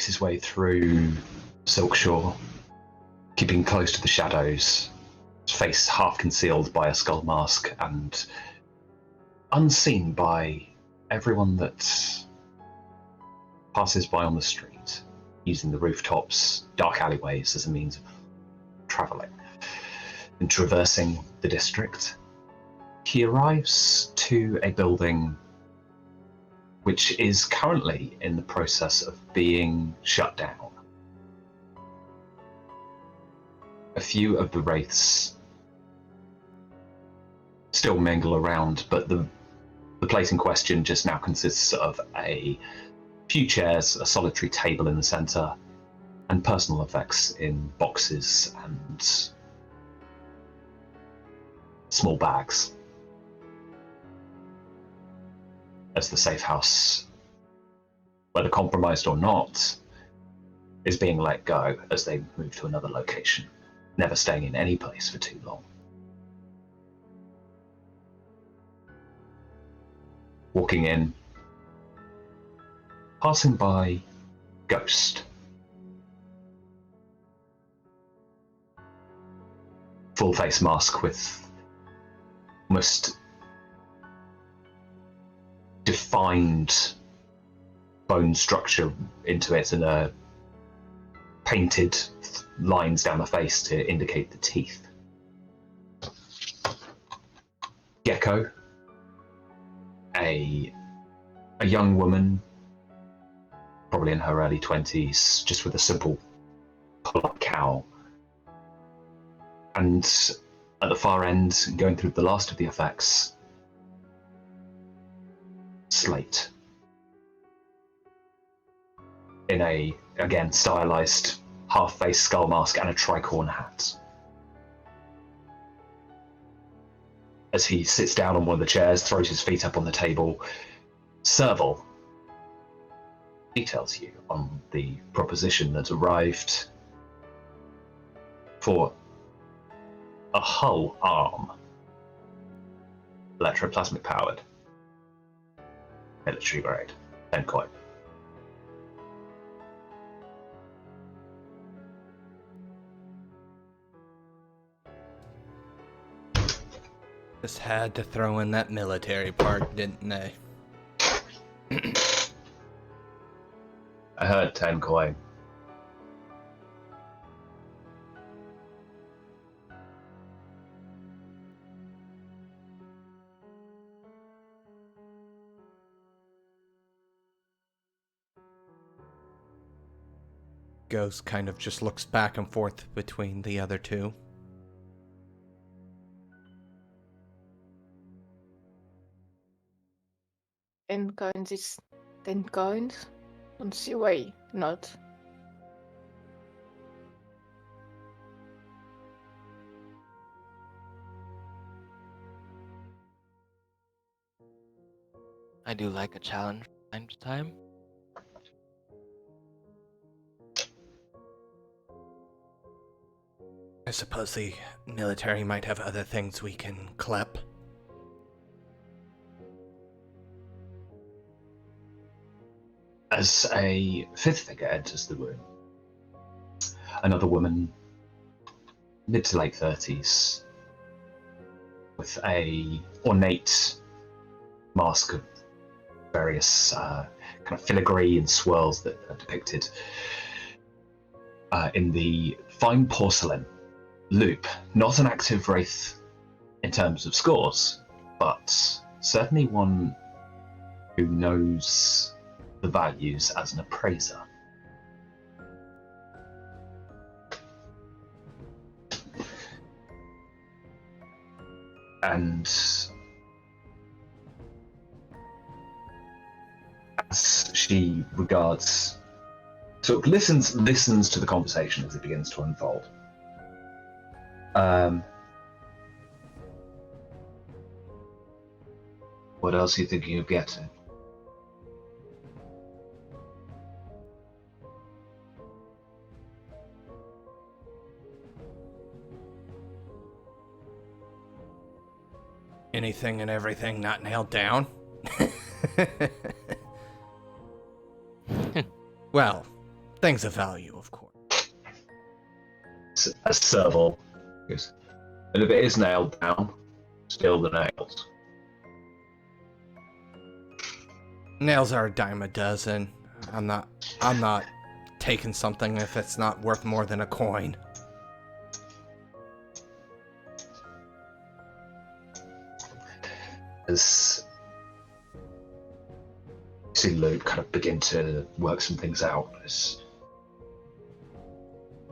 makes his way through Silkshore, keeping close to the shadows, his face half concealed by a skull mask and unseen by everyone that passes by on the street, using the rooftops, dark alleyways as a means of travelling and traversing the district. He arrives to a building which is currently in the process of being shut down. A few of the wraiths still mingle around, but the place in question just now consists of a few chairs, a solitary table in the center, and personal effects in boxes and small bags. As the safe house, whether compromised or not, is being let go as they move to another location, never staying in any place for too long. Walking in, passing by Ghost. Full face mask with almost defined bone structure into it and painted lines down the face to indicate the teeth. Gecko, a young woman, probably in her early 20s, just with a simple pull-up cowl. And at the far end, going through the last of the effects, Slate. In a, again, stylized half-face skull mask and a tricorn hat. As he sits down on one of the chairs, throws his feet up on the table, Serval details you on the proposition that arrived for a hull arm, electroplasmic powered, military grade, 10 coin. Just had to throw in that military part, didn't they? I heard 10 coin. Ghost kind of just looks back and forth between the other two. And coins is 10 coins. Don't see why not. I do like a challenge from time to time. I suppose the military might have other things we can clep. As a fifth figure enters the room, another woman, mid to late 30s, with a ornate mask of various kind of filigree and swirls that are depicted in the fine porcelain loop. Not an active wraith in terms of scores, but certainly one who knows the values as an appraiser. And as she regards, sort of listens to the conversation as it begins to unfold. What else are you thinking of getting? Anything and everything not nailed down? Well, Things of value, of course. A serval. Yes. And if it is nailed down, still the nails. Nails are a dime a dozen. I'm not taking something if it's not worth more than a coin. As you see Luke kind of begin to work some things out, there's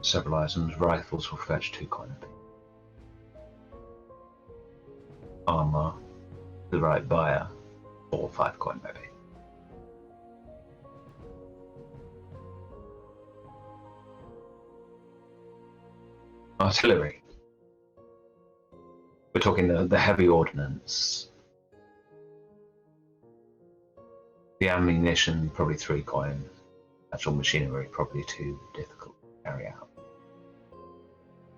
several items. Rifles will fetch 2 coin. Armor, the right buyer, 4 or 5 coin maybe. Artillery. We're talking the heavy ordnance. The ammunition, probably 3 coin. Actual machinery, probably too difficult to carry out.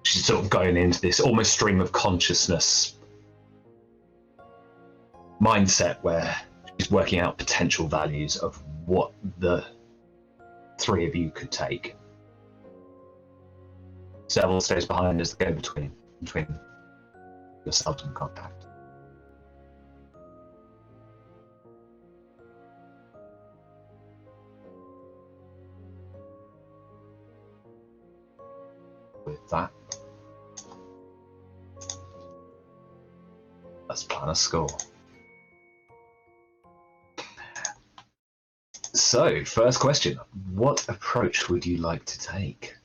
She's sort of going into this almost stream of consciousness mindset where she's working out potential values of what the 3 of you could take. Seville stays behind as the go-between between yourselves and contact. With that, let's plan a score. So, first question, what approach would you like to take?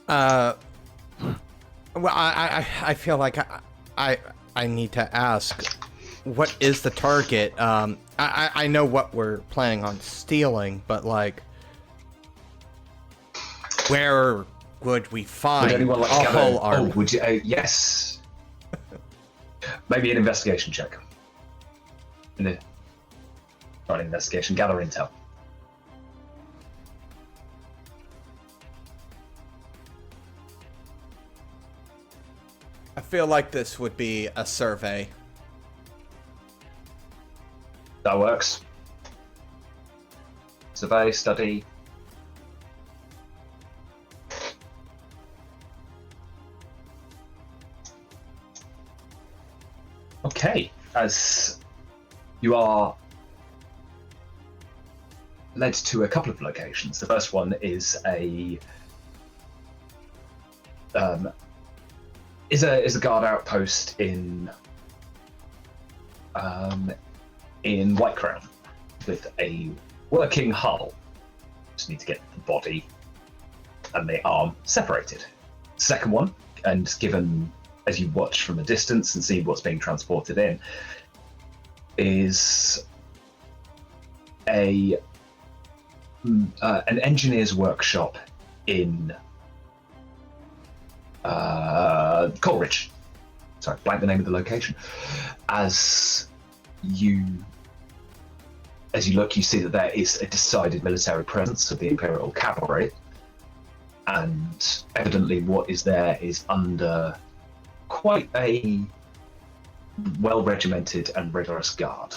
Well, I feel like I need to ask, what is the target? I know what we're planning on stealing, but like, where would we find Would anyone like a to gather? whole Oh, army? would you? Yes. Maybe an investigation check. Not an investigation. Gather intel. I feel like this would be a survey. That works. Survey, study. Okay, as you are led to a couple of locations. The first one is a guard outpost in White Crown with a working hull. Just need to get the body and the arm separated. Second one, and given as you watch from a distance and see what's being transported in, is an engineer's workshop in Coleridge. Sorry, blank the name of the location. As you look, you see that there is a decided military presence of the Imperial cavalry, and evidently what is there is under quite a well-regimented and rigorous guard.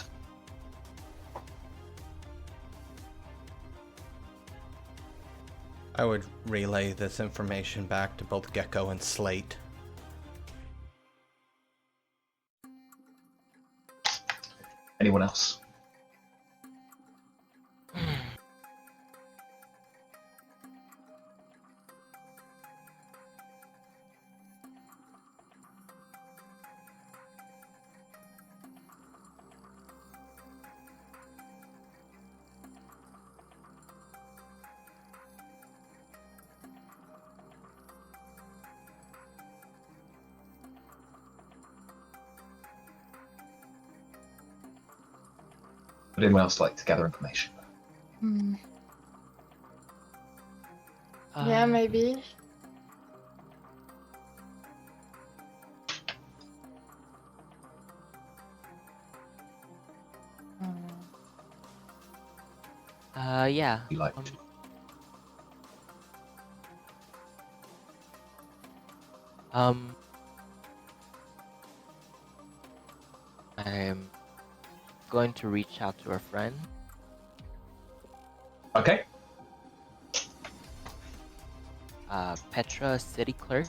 I would relay this information back to both Gecko and Slate. Anyone else? Would anyone else like to gather information? Yeah, maybe. Yeah. You like? I'm going to reach out to a friend. Okay, Petra, city clerk.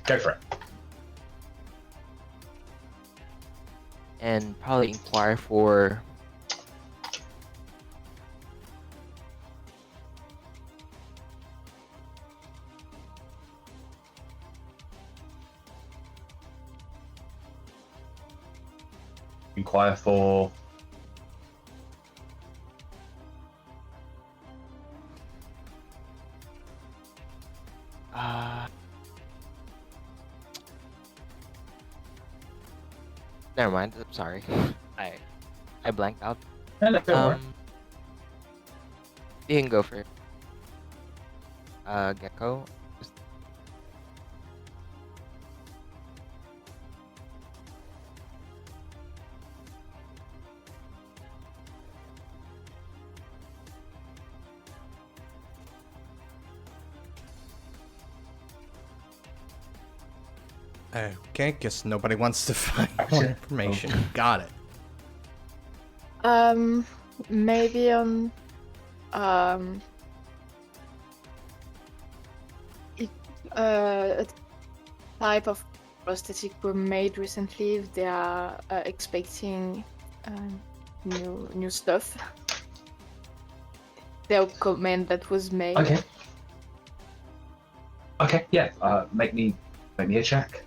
go for it. And probably inquire for Inquire for. never mind. I'm sorry. I blanked out. No, no, don't worry. You can go for it. Gecko. Okay, guess nobody wants to find more information. Got it. Maybe on a type of prosthetic were made recently. If they are expecting new stuff. They'll comment that was made. Okay. Okay, yeah. Make me a check.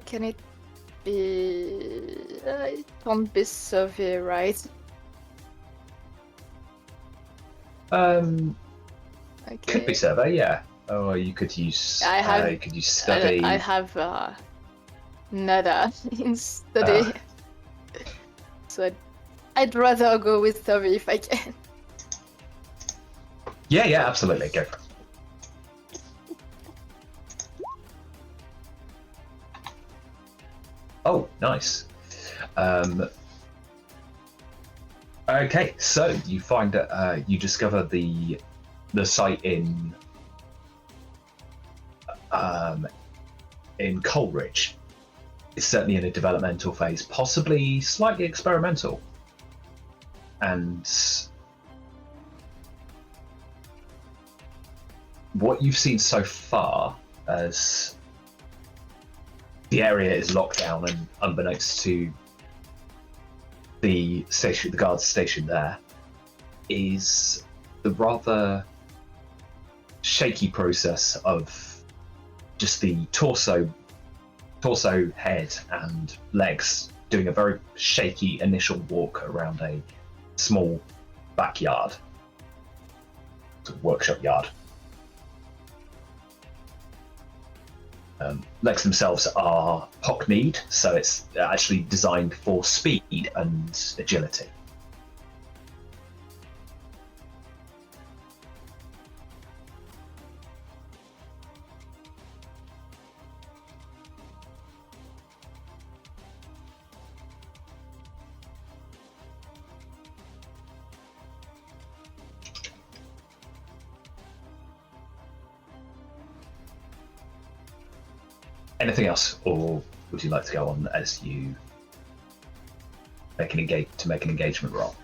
Can it be? It won't be survey, right? Could be survey, yeah. Or you could use. You could use study. I have nada in study, so I'd rather go with survey if I can. Yeah, absolutely. Go for it. Oh, nice. Okay, so you find that you discover the site in Coleridge. It's certainly in a developmental phase, possibly slightly experimental, and what you've seen so far as the area is locked down and unbeknownst to the station, the guards station there, is the rather shaky process of just the torso, head, and legs doing a very shaky initial walk around a small backyard, sort of workshop yard. Legs themselves are hock-kneed, so it's actually designed for speed and agility. Anything else, or would you like to go on as you make an engagement roll?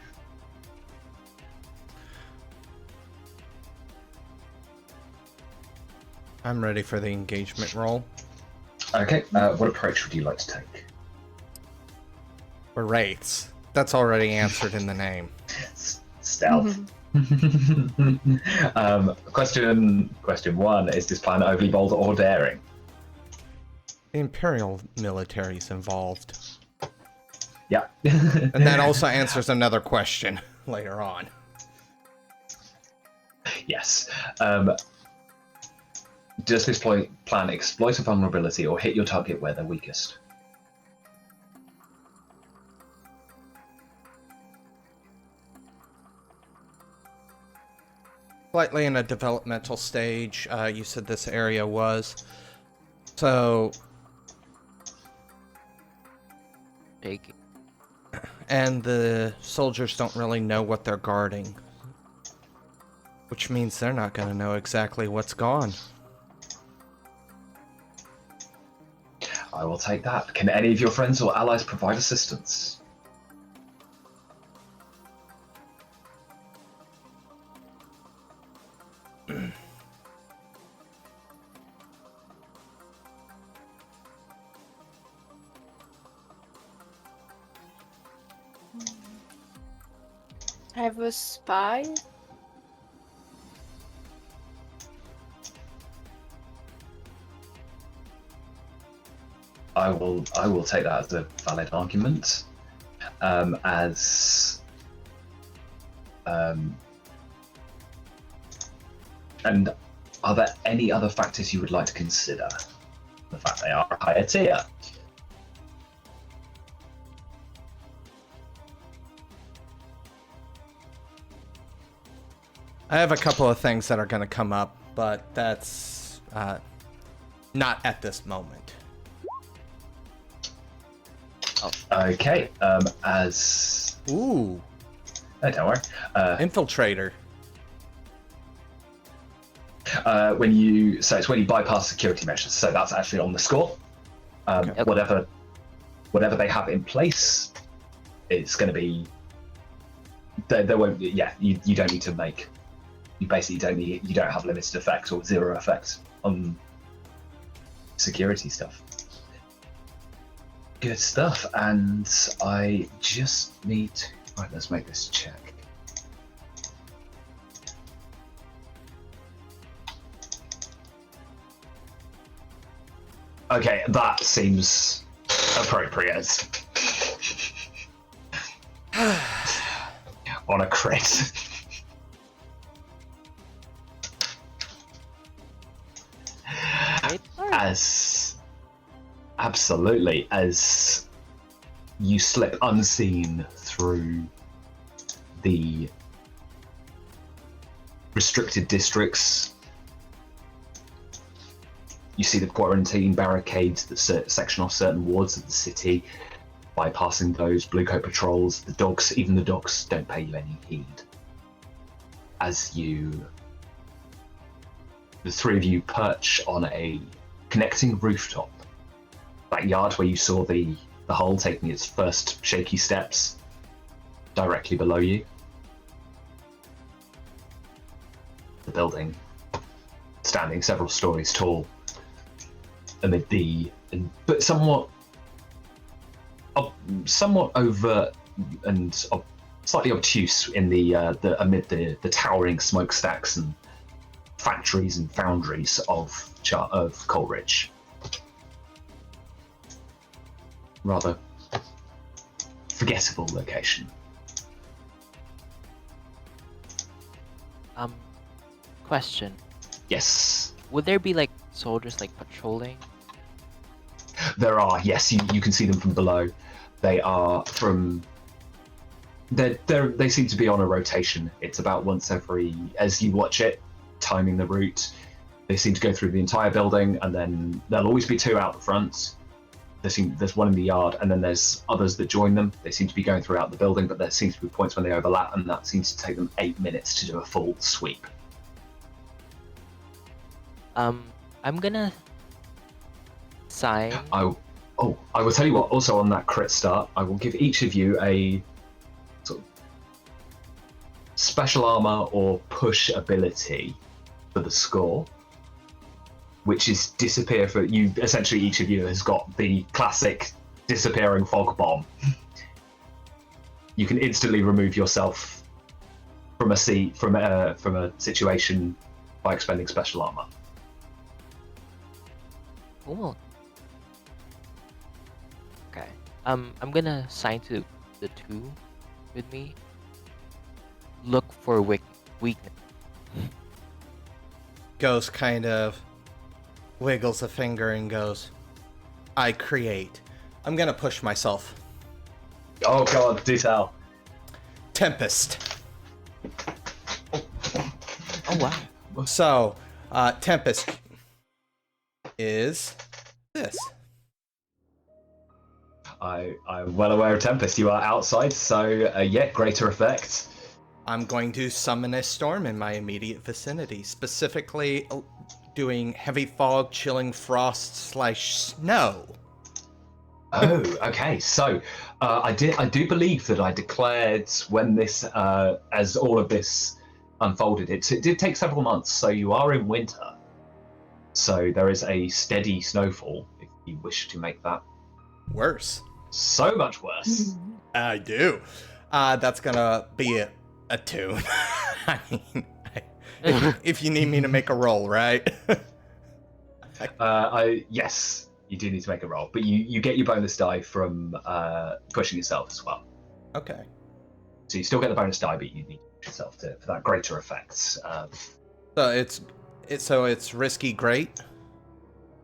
I'm ready for the engagement roll. Okay, what approach would you like to take? We're wraiths. That's already answered in the name. Stealth. Question one: is this plan overly bold or daring? The Imperial military's involved. Yeah. And that also answers another question later on. Yes. Does this plan exploit a vulnerability or hit your target where they're weakest? Slightly in a developmental stage, you said this area was. So... Take it. And the soldiers don't really know what they're guarding. Which means they're not going to know exactly what's gone. I will take that. Can any of your friends or allies provide assistance? I have a spy. I will take that as a valid argument. And are there any other factors you would like to consider? The fact they are a higher tier. I have a couple of things that are going to come up, but that's not at this moment. Okay. Ooh. Oh, don't worry. Infiltrator. It's when you bypass security measures. So that's actually on the score. Okay. Whatever they have in place, it's going to be. There won't. Yeah, you don't need to make. You basically you don't have limited effect or zero effect on security stuff. Good stuff, and I just need to... Right, let's make this check. Okay, that seems appropriate. On a crit. Absolutely, as you slip unseen through the restricted districts, you see the quarantine barricades that section off certain wards of the city. Bypassing those, blue coat patrols, the dogs, even the dogs don't pay you any heed. As the three of you perch on a connecting rooftop, that yard where you saw the hull taking its first shaky steps, directly below you. The building, standing several stories tall, amid but somewhat overt and slightly obtuse in amid the towering smokestacks and factories and foundries of Coleridge. Rather forgettable location. Question. Yes. Would there be soldiers patrolling? There are, yes. You can see them from below. They are from. They seem to be on a rotation. It's about once every, as you watch it, timing the route. They seem to go through the entire building, and then there'll always be two out the front. There's one in the yard, and then there's others that join them. They seem to be going throughout the building, but there seems to be points when they overlap, and that seems to take them 8 minutes to do a full sweep. I'm gonna sign. I will tell you what. Also, on that crit start, I will give each of you a sort of special armor or push ability for the score, which is disappear for you. Essentially, each of you has got the classic disappearing fog bomb. You can instantly remove yourself from a situation by expending special armor. Cool. Okay. I'm gonna assign to the two with me. Look for weakness. Ghost kind of wiggles a finger and goes, I create. I'm gonna push myself. Oh god, do tell. Tempest. Oh wow. So, Tempest is this. I'm well aware of Tempest. You are outside, so yeah, greater effect. I'm going to summon a storm in my immediate vicinity, specifically doing heavy fog, chilling frost / snow. Oh, okay. So, I do believe that I declared when this, as all of this unfolded, it did take several months. So you are in winter. So there is a steady snowfall. If you wish to make that Worse. so much worse. I do. That's gonna be a 2. I mean, if you need me to make a roll, right? Yes, you do need to make a roll, but you get your bonus die from pushing yourself as well. Okay. So you still get the bonus die, but you need to push yourself for that greater effect. So it's risky great,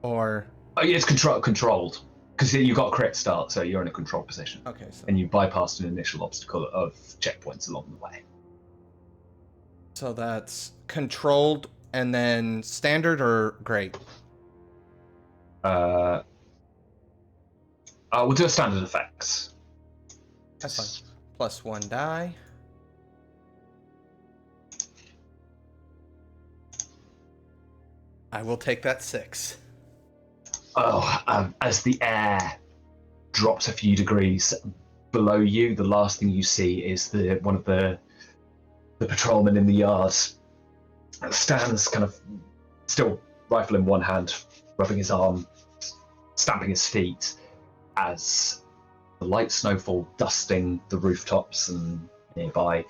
or It's controlled because you got a crit start, so you're in a controlled position, okay. So and you bypassed an initial obstacle of checkpoints along the way. so that's controlled and then standard or great. We'll do a standard effect. That's fine. +1 die. I will take that 6. As the air drops a few degrees below you, the last thing you see is one of the patrolmen in the yard stands kind of still rifle in one hand, rubbing his arm, stamping his feet as the light snowfall dusting the rooftops and nearby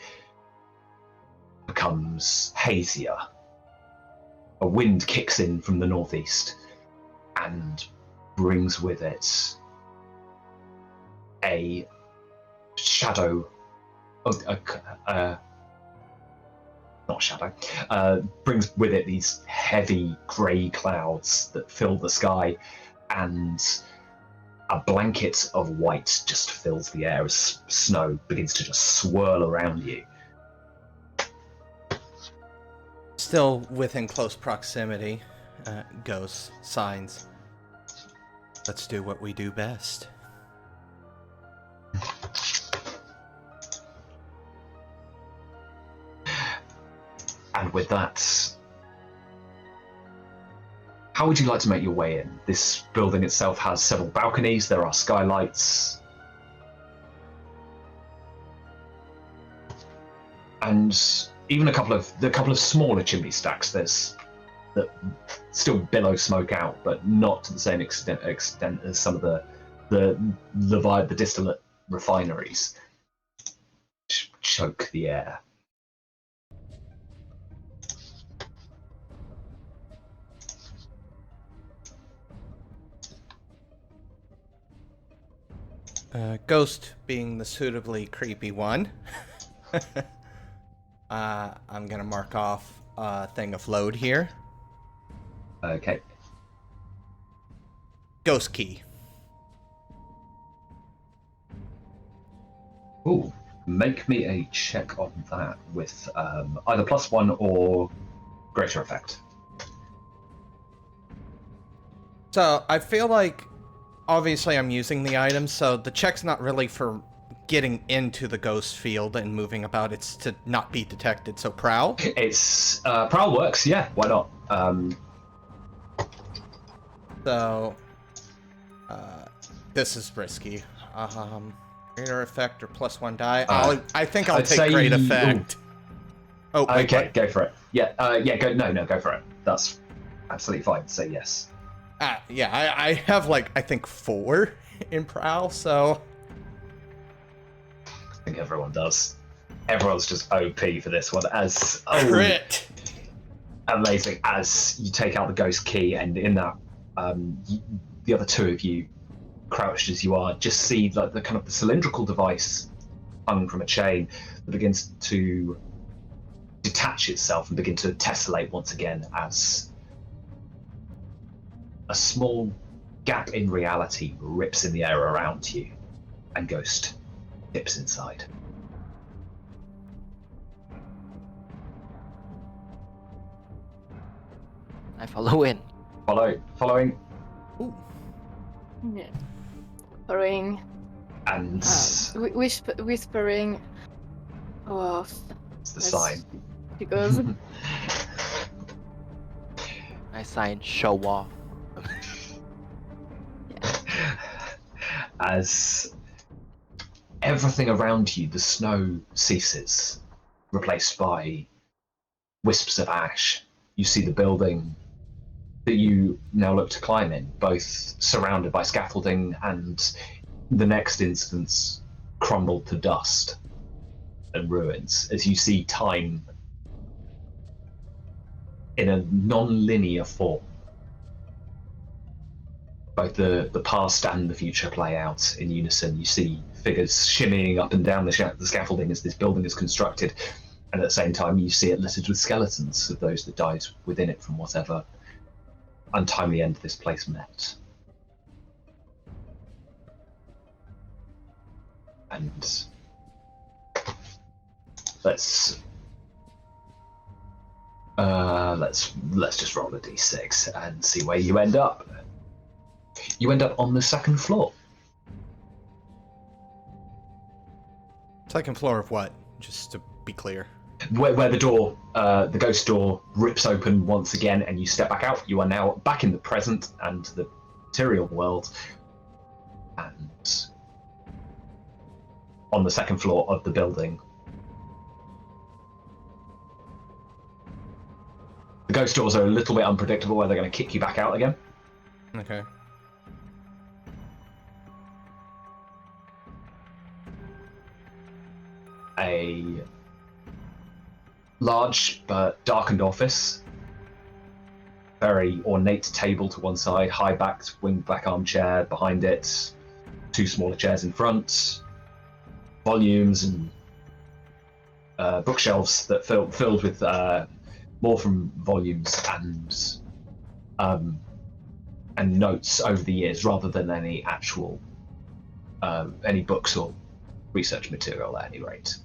becomes hazier. A wind kicks in from the northeast and brings with it a shadow, not shadow, brings with it these heavy grey clouds that fill the sky, and a blanket of white just fills the air as snow begins to just swirl around you. Still within close proximity, ghosts, signs. Let's do what we do best. And with that, how would you like to make your way in? This building itself has several balconies, there are skylights, and even a couple of smaller chimney stacks that still billow smoke out, but not to the same extent as some of the distillate refineries choke the air. Ghost being the suitably creepy one. I'm gonna mark off a thing of load here. Okay. Ghost key. Ooh, make me a check on that with either +1 or greater effect. So I feel like obviously I'm using the item, so the check's not really for getting into the ghost field and moving about, it's to not be detected. So prowl? It's prowl works, yeah, why not? So this is risky. Greater effect or +1 die. I think I'll I'd take say great effect. Oh, wait, okay, what? go for it. Yeah, go for it. That's absolutely fine. Say yes. Yeah, I have I think 4 in prowl, so I think everyone does. Everyone's just OP for this one. crit. Amazing. As you take out the ghost key, and in that, the other two of you, crouched as you are, just see the kind of the cylindrical device hung from a chain that begins to detach itself and begin to tessellate once again as a small gap in reality rips in the air around you, and Ghost dips inside. I follow in. Following, Ooh. Yeah. Whispering. and Whispering. Oh, It's the That's- sign. She goes, I sign show off. As everything around you, the snow ceases, replaced by wisps of ash. You see the building that you now look to climb in, both surrounded by scaffolding and, the next instance, crumbled to dust and ruins, as you see time in a non-linear form. Both the past and the future play out in unison. You see figures shimmying up and down the scaffolding as this building is constructed, and at the same time you see it littered with skeletons of those that died within it from whatever untimely end this place met. And let's just roll a d6 and see where you end up. You end up on the second floor. Second floor of what? Just to be clear. Where the door, the ghost door, rips open once again, and you step back out. You are now back in the present and the material world, and on the second floor of the building. The ghost doors are a little bit unpredictable, where they're going to kick you back out again. Okay. A large but darkened office. Very ornate table to one side, high-backed, wing-back armchair behind it, two smaller chairs in front, volumes and bookshelves that filled with more from volumes and notes over the years, rather than any actual any books or research material at any rate.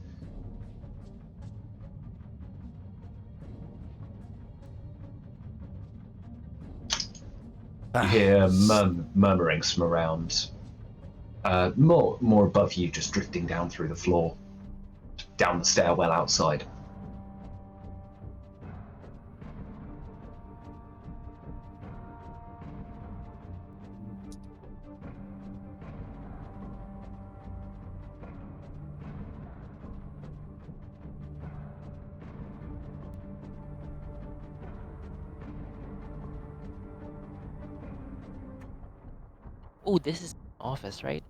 You hear murmurings from around, more above you, just drifting down through the floor, down the stairwell outside. Oh, this is office, right?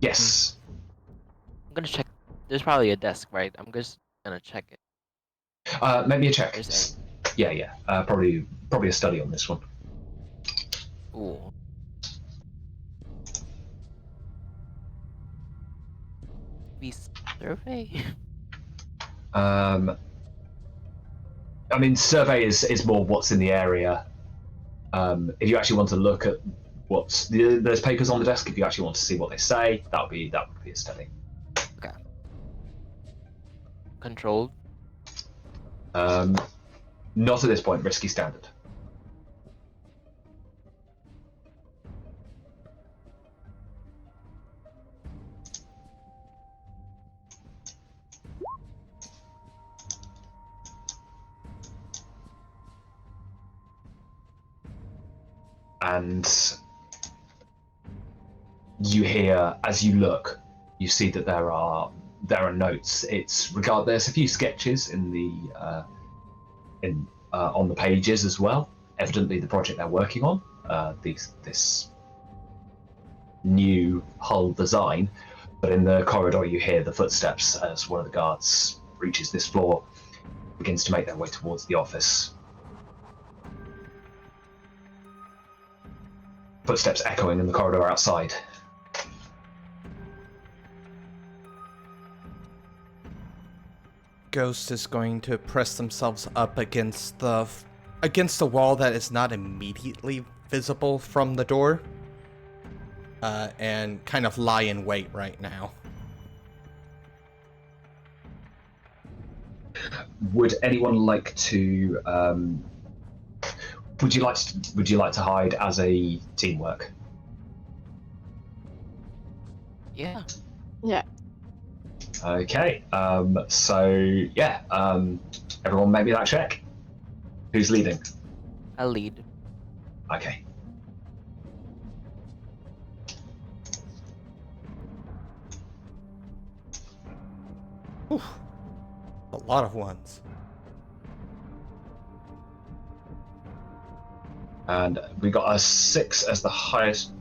Yes. I'm gonna check. There's probably a desk, right? I'm just gonna check it. Make me a check. There's Yeah. Probably a study on this one. Ooh. Be survey. I mean, survey is more what's in the area. If you actually want to look at there's papers on the desk. If you actually want to see what they say, that would be a study. Okay. Controlled. Not at this point. Risky standard. And you hear, as you look, you see that there are notes. There's a few sketches in the on the pages as well. Evidently, the project they're working on, this new hull design. But in the corridor, you hear the footsteps as one of the guards reaches this floor, begins to make their way towards the office. Footsteps echoing in the corridor outside. Ghost is going to press themselves up against the wall that is not immediately visible from the door, and kind of lie in wait right now. Would anyone like to? Would you like to hide as a teamwork? Yeah. Yeah. Okay. Everyone make me that check. Who's leading? I'll lead. Okay. Oof. A lot of ones. And we got a 6 as the highest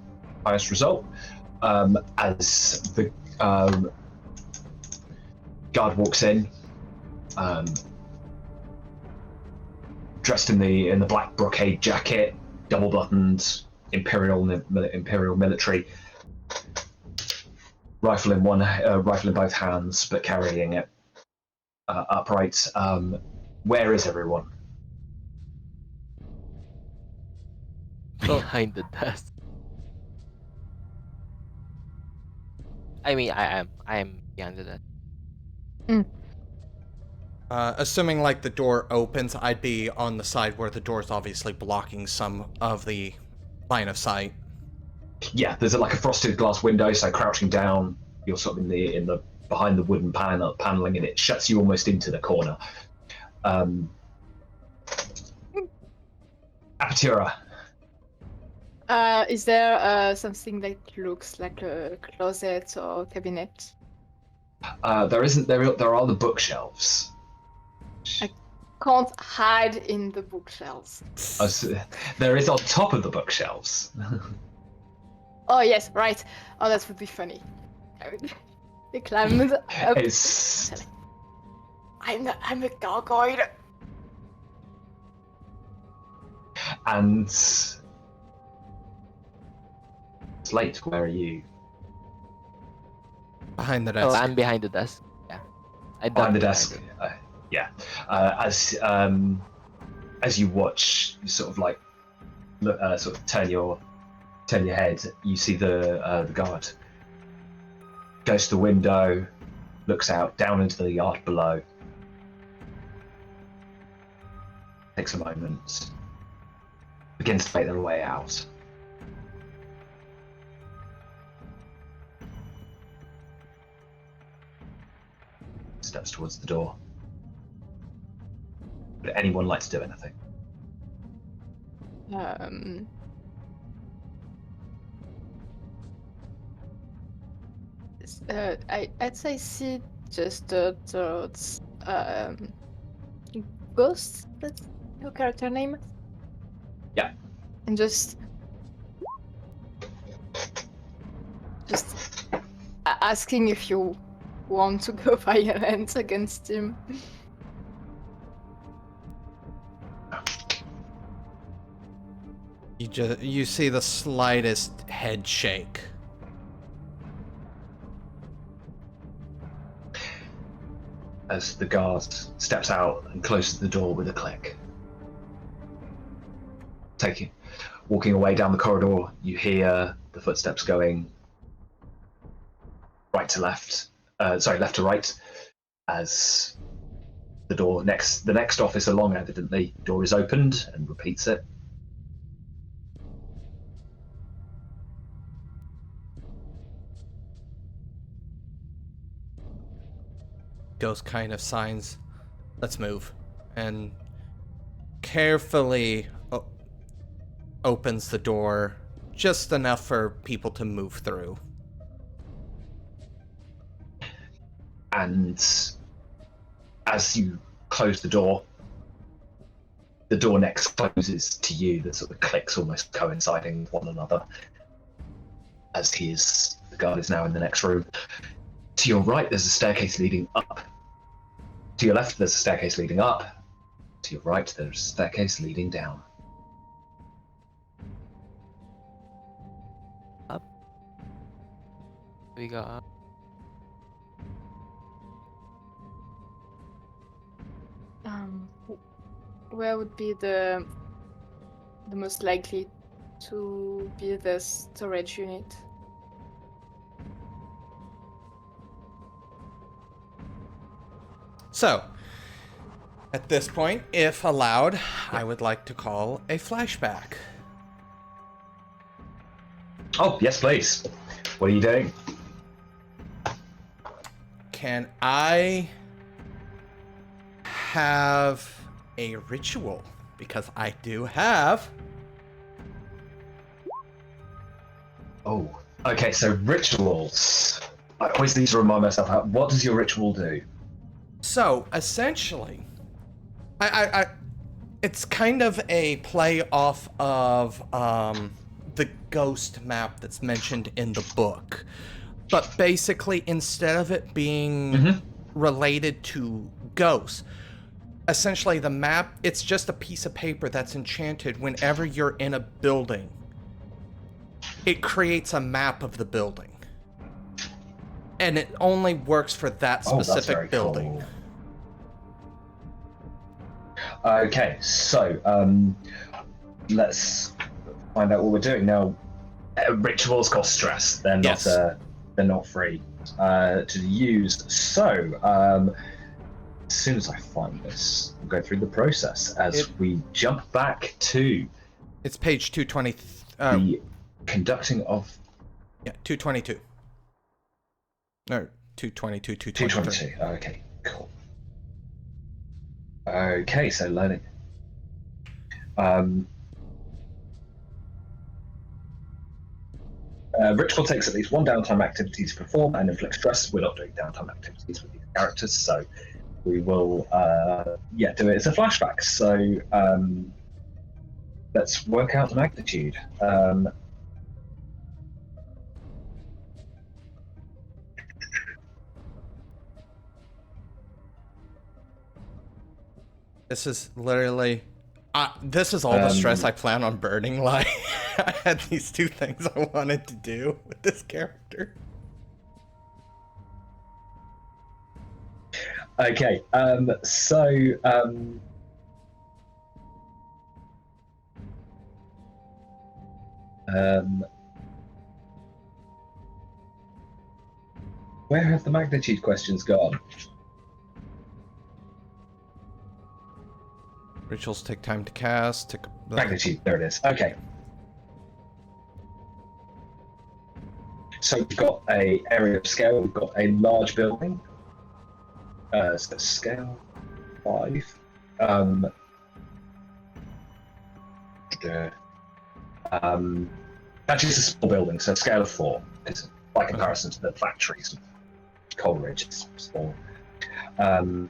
result. As the guard walks in, dressed in the black brocade jacket, double buttoned, Imperial military, rifle in both hands, but carrying it upright. Where is everyone? Behind the desk. I mean, I am behind the desk. Assuming like the door opens, I'd be on the side where the door's obviously blocking some of the line of sight. Yeah, there's like a frosted glass window, so crouching down, you're sort of in the behind the wooden paneling, and it shuts you almost into the corner. Apatura. Is there something that looks like a closet or cabinet? There isn't. There are the bookshelves. Can't hide in the bookshelves. There is on top of the bookshelves. Oh yes, right. Oh, that would be funny. They climbed up. It's... I'm a gargoyle. And Slate, where are you? Behind the Oh, desk. I'm behind the desk. Yeah. Behind the desk. As you watch, you sort of like sort of turn your head. You see the guard goes to the window, looks out down into the yard below, takes a moment, begins to make their way out. Steps towards the door. Would anyone like to do anything? I'd say see just towards Ghost. That's your character name. Yeah. And just asking if you want to go violent against him. You see the slightest head shake. As the guard steps out and closes the door with a click. Walking away down the corridor, you hear the footsteps going left to right, as the next office along, evidently, door is opened and repeats it. Ghost kind of signs, let's move, and carefully opens the door just enough for people to move through. And as you close the door next closes to you. The sort of clicks almost coinciding with one another. As the guard is now in the next room. To your right, there's a staircase leading up. To your left, there's a staircase leading up. To your right, there's a staircase leading down. Up. We go up. Where would be the most likely to be the storage unit? So, at this point, if allowed, I would like to call a flashback. Oh, yes, please. What are you doing? can I have a ritual? Because I do have. Oh, okay. So rituals. I always need to remind myself, what does your ritual do? So essentially, it's kind of a play off of the ghost map that's mentioned in the book. But basically, instead of it being related to ghosts, essentially the map, it's just a piece of paper that's enchanted. Whenever you're in a building, it creates a map of the building. And it only works for that specific building. Cool. Okay, so let's find out what we're doing now. Rituals cost stress. They're not. Yes. They're not free to use. So as soon as I find this, we'll go through the process as we jump back to. It's page 220. The conducting of. Yeah, 222. No, 222, 223. 222. Okay, cool. Okay, so learning. Ritual takes at least one downtime activity to perform and inflicts stress. We're not doing downtime activities with these characters, so we will do it as a flashback. So let's work out the magnitude. This is literally... this is all the stress I plan on burning. Like, I had these two things I wanted to do with this character. Okay, where have the magnitude questions gone? Rituals take time to cast. Magnitude, there it is. Okay. So we've got a area of scale. We've got a large building. So scale 5. Actually, it's a small building, so scale of 4. It's by comparison to the factories. Coleridge is small. And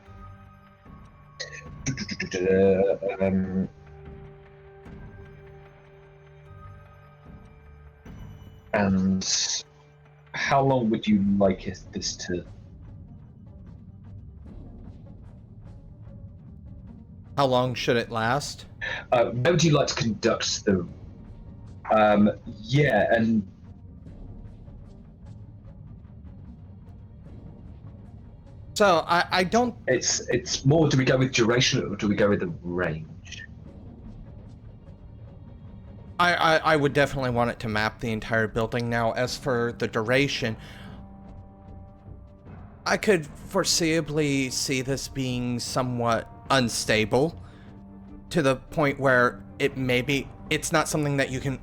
how long would you like this to? How long should it last? How would you like to conduct the? Yeah, and so I don't. It's more. Do we go with duration or do we go with the range? I would definitely want it to map the entire building. Now, as for the duration, I could foreseeably see this being somewhat unstable to the point where it's not something that you can,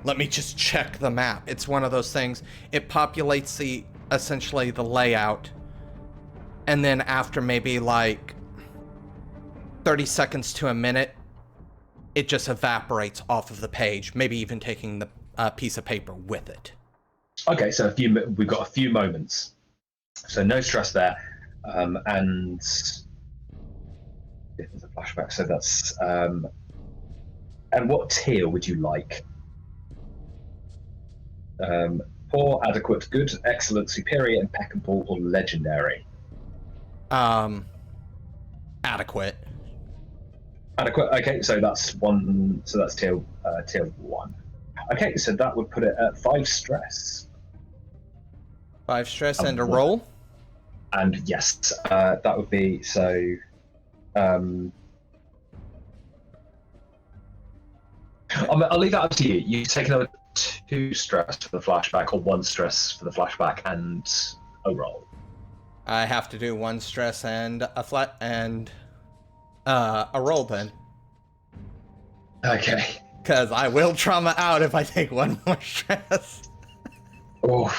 let me just check the map. It's one of those things. It populates essentially the layout, and then after maybe like 30 seconds to a minute, it just evaporates off of the page, maybe even taking the piece of paper with it. Okay, so we've got a few moments, so no stress there, and there's a flashback. So that's and what tier would you like? Poor, adequate, good, excellent, superior, impeccable, or legendary? Adequate. Adequate. Okay, so that's one. So that's tier 1. Okay, so that would put it at 5 stress. 5 stress and a roll. And yes, that would be so. I'll leave that up to you. You take another 2 stress for the flashback, or 1 stress for the flashback, and a roll. I have to do 1 stress and a flat and a roll then. Okay. Because I will trauma out if I take 1 more stress. Oh.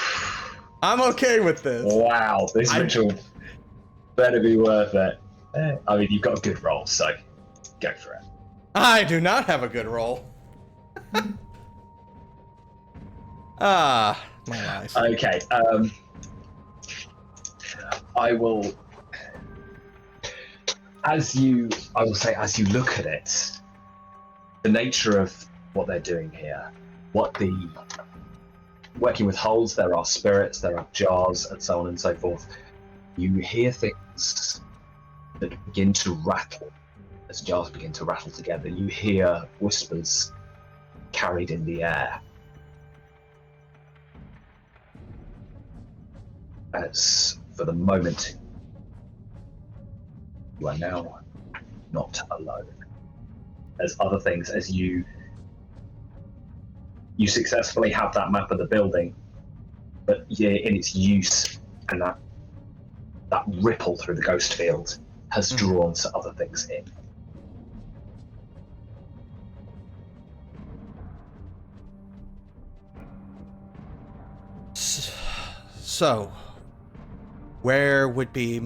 I'm okay with this. Wow, this ritual. Better be worth it. I mean, you've got a good roll, so go for it. I do not have a good roll. My life. Okay. I will. I will say, as you look at it, the nature of what they're doing here, working with holes, there are spirits, there are jars, and so on and so forth. You hear things that begin to rattle as jars begin to rattle together. You hear whispers carried in the air. As for the moment, you are now not alone. There's other things as you successfully have that map of the building, but in its use and that ripple through the ghost field has drawn to other things in. So, where would be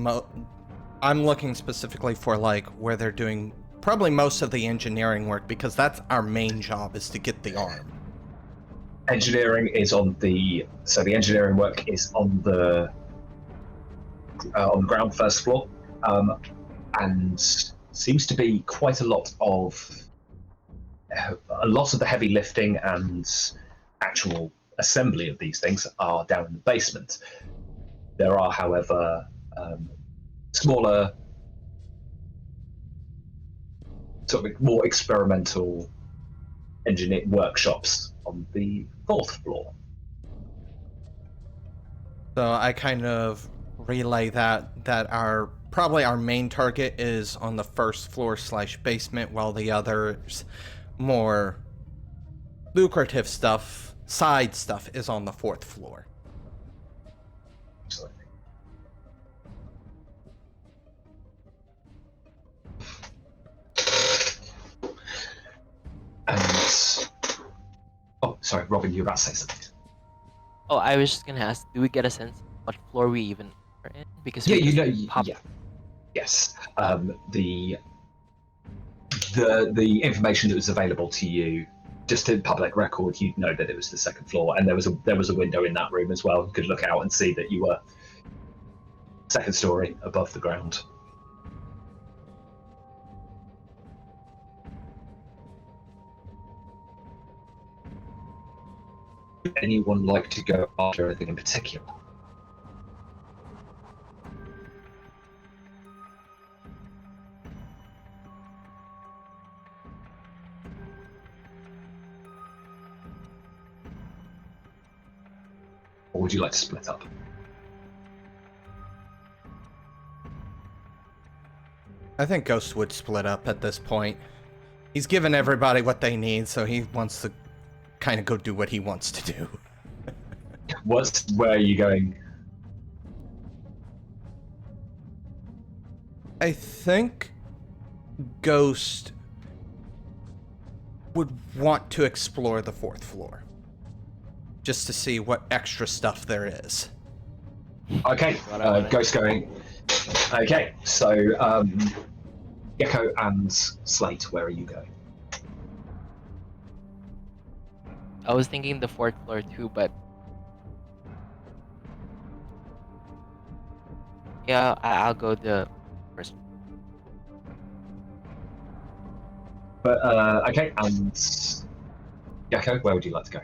I'm looking specifically for like where they're doing probably most of the engineering work, because that's our main job, is to get the arm. Engineering is the engineering work is on the ground first floor, and seems to be quite a lot of the heavy lifting and actual assembly of these things are down in the basement. There are, however, smaller, sort of more experimental engineer workshops on the 4th floor. So I kind of relay that our main target is on the 1st floor / basement, while the others more lucrative stuff, side stuff, is on the 4th floor. Absolutely. And sorry, Robyn, you were about to say something. Oh, I was just gonna ask, do we get a sense of what floor we even are in? Because Yeah, we you just know, pop- yeah, yes. The information that was available to you, just in public record, you'd know that it was the 2nd floor, and there was a window in that room as well. You could look out and see that you were 2nd story above the ground. Would anyone like to go after anything in particular? Or would you like to split up? I think Ghost would split up at this point. He's given everybody what they need, so he wants to kind of go do what he wants to do. Where are you going? I think Ghost would want to explore the 4th floor, just to see what extra stuff there is. Okay, Ghost going. Okay, so Gecko and Slate, where are you going? I was thinking the 4th floor too, but yeah, I'll go the first. But okay, and Gecko, where would you like to go?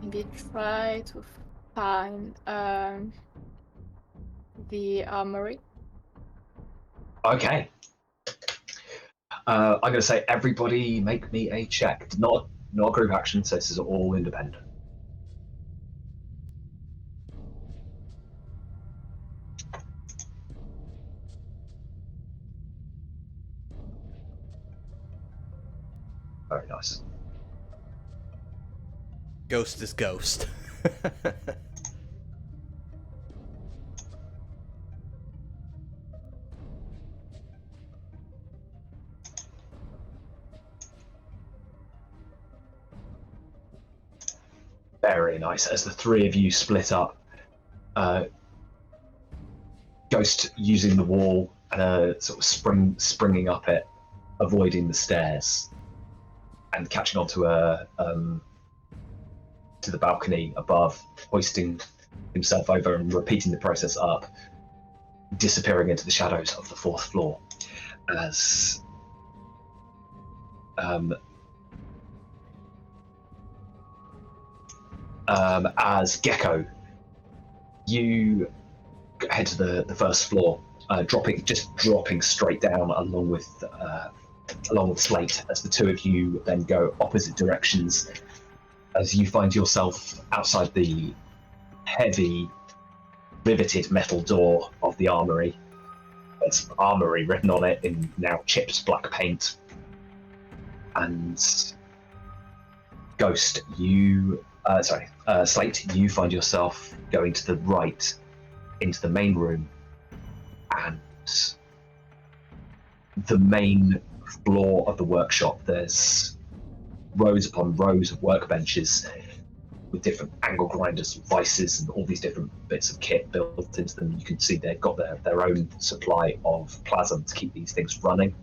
Maybe try to find the armory. Okay. I'm going to say everybody make me a check. Not a group action, so this is all independent. Very nice. Ghost is Ghost. Very nice. As the three of you split up, Ghost using the wall and sort of springing up it, avoiding the stairs, and catching onto to the balcony above, hoisting himself over and repeating the process up, disappearing into the shadows of the 4th floor. As Gecko, you head to the 1st floor, dropping straight down along with Slate, as the two of you then go opposite directions, as you find yourself outside the heavy riveted metal door of the armory. There's armory written on it in now chipped black paint. And Ghost, Slate, you find yourself going to the right into the main room, and the main floor of the workshop, there's rows upon rows of workbenches with different angle grinders, vices, and all these different bits of kit built into them. You can see they've got their own supply of plasm to keep these things running.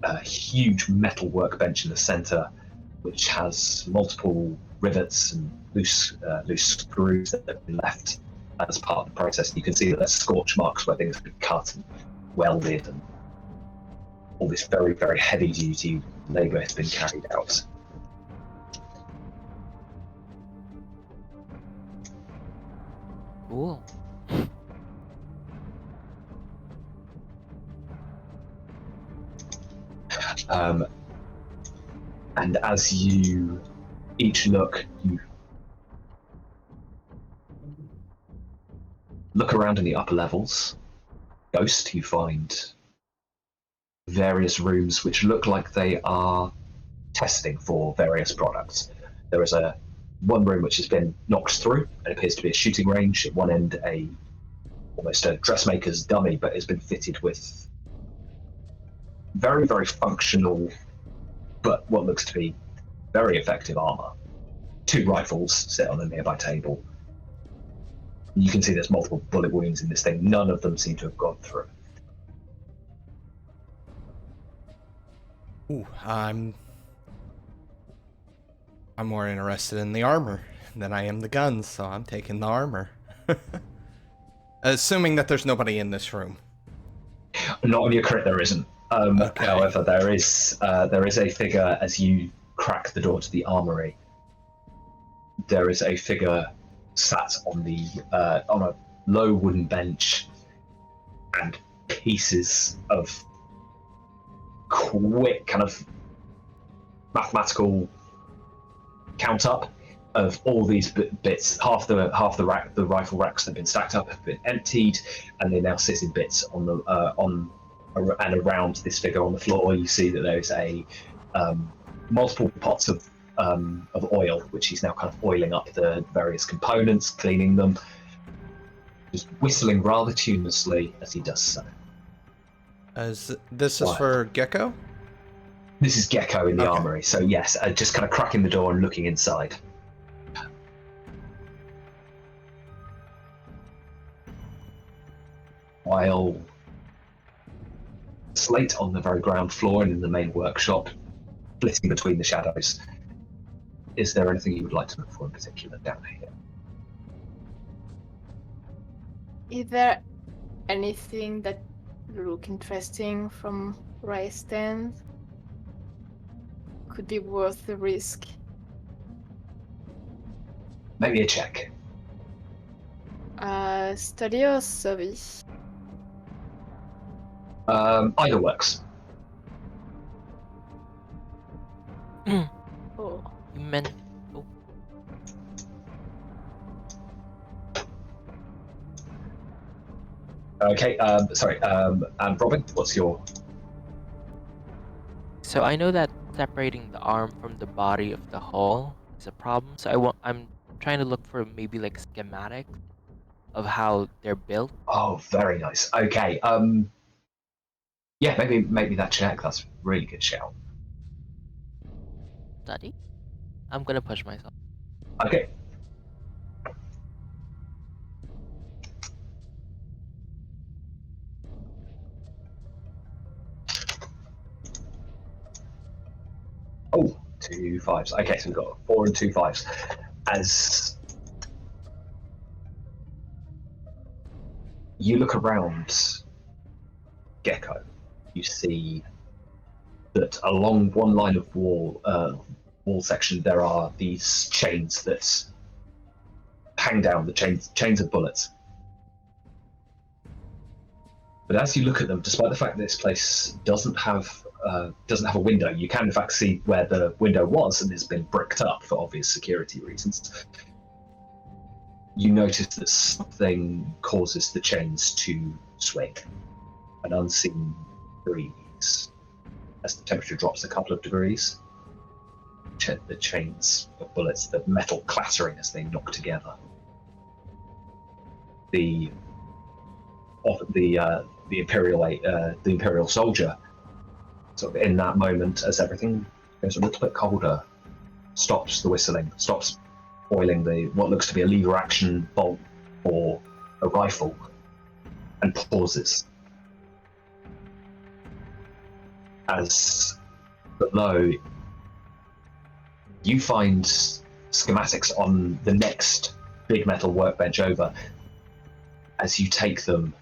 A huge metal workbench in the center, which has multiple rivets and loose screws that have been left as part of the process. You can see that there's scorch marks where things have been cut and welded, and all this very, very heavy-duty labour has been carried out. Cool. And as you each look around in the upper levels. Ghost, you find various rooms which look like they are testing for various products. There is one room which has been knocked through and appears to be a shooting range. At one end, almost a dressmaker's dummy, but has been fitted with very, very functional, but what looks to be very effective armor. 2 rifles sit on a nearby table. You can see there's multiple bullet wounds in this thing. None of them seem to have gone through. Ooh, I'm more interested in the armor than I am the guns, so I'm taking the armor. Assuming that there's nobody in this room. Not on your crit, there isn't. Okay. However, there is a figure as you crack the door to the armory. There is a figure sat on a low wooden bench, and pieces of quick kind of mathematical count up of all these bits. Half the rifle racks that have been stacked up have been emptied, and they now sit in bits on and around this figure on the floor. You see that there's multiple pots of oil, which he's now kind of oiling up the various components, cleaning them, just whistling rather tunelessly as he does so. This is for Gecko? This is Gecko in the armory, so yes, just kind of cracking the door and looking inside. While Slate on the very ground floor and in the main workshop, flitting between the shadows. Is there anything you would like to look for in particular down here? Is there anything that look interesting from where I stand? Could be worth the risk. Maybe a check. Study or service? Either works. Oh. You meant... Oh. Okay, sorry, and Robyn, what's your... So I know that separating the arm from the body of the hull is a problem, so I'm trying to look for maybe like schematics of how they're built. Oh, very nice. Okay, yeah, maybe that check. That's a really good shout. Study? I'm gonna push myself. Okay. Oh, 2 5s. Okay, so we've got 4 and 2 5s. As you look around Gecko, you see that along one line of wall section there are these chains that hang down, the chains of bullets. But as you look at them, despite the fact that this place doesn't have a window, you can in fact see where the window was, and it's been bricked up for obvious security reasons. You notice that something causes the chains to swing. An unseen breeze. As the temperature drops a couple of degrees, the chains of bullets, the metal clattering as they knock together. The Imperial soldier, sort of in that moment, as everything goes a little bit colder, stops the whistling, stops oiling what looks to be a lever action bolt or a rifle, and pauses. As below, you find schematics on the next big metal workbench over. As you take them,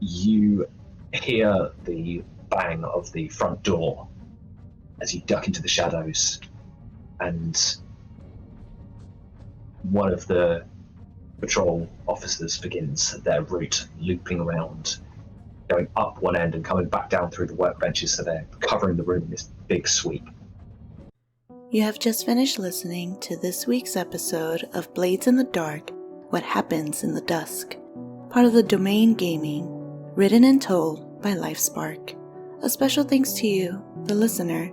you hear the bang of the front door as you duck into the shadows, and one of the patrol officers begins their route, looping around, going up one end and coming back down through the workbenches, so they're covering the room in this big sweep. You have just finished listening to this week's episode of Blades in the Dark, What Happens in the Dusk, part of the Domain Gaming, written and told by Livespark. A special thanks to you, the listener,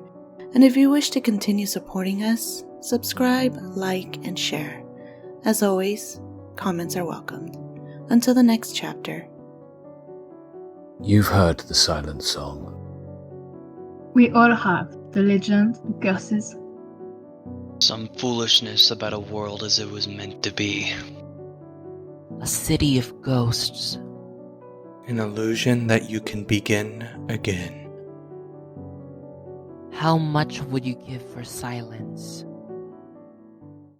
and if you wish to continue supporting us, subscribe, like, and share. As always, comments are welcomed. Until the next chapter. You've heard the silent song. We all have the legend, curses. Some foolishness about a world as it was meant to be. A city of ghosts. An illusion that you can begin again. How much would you give for silence?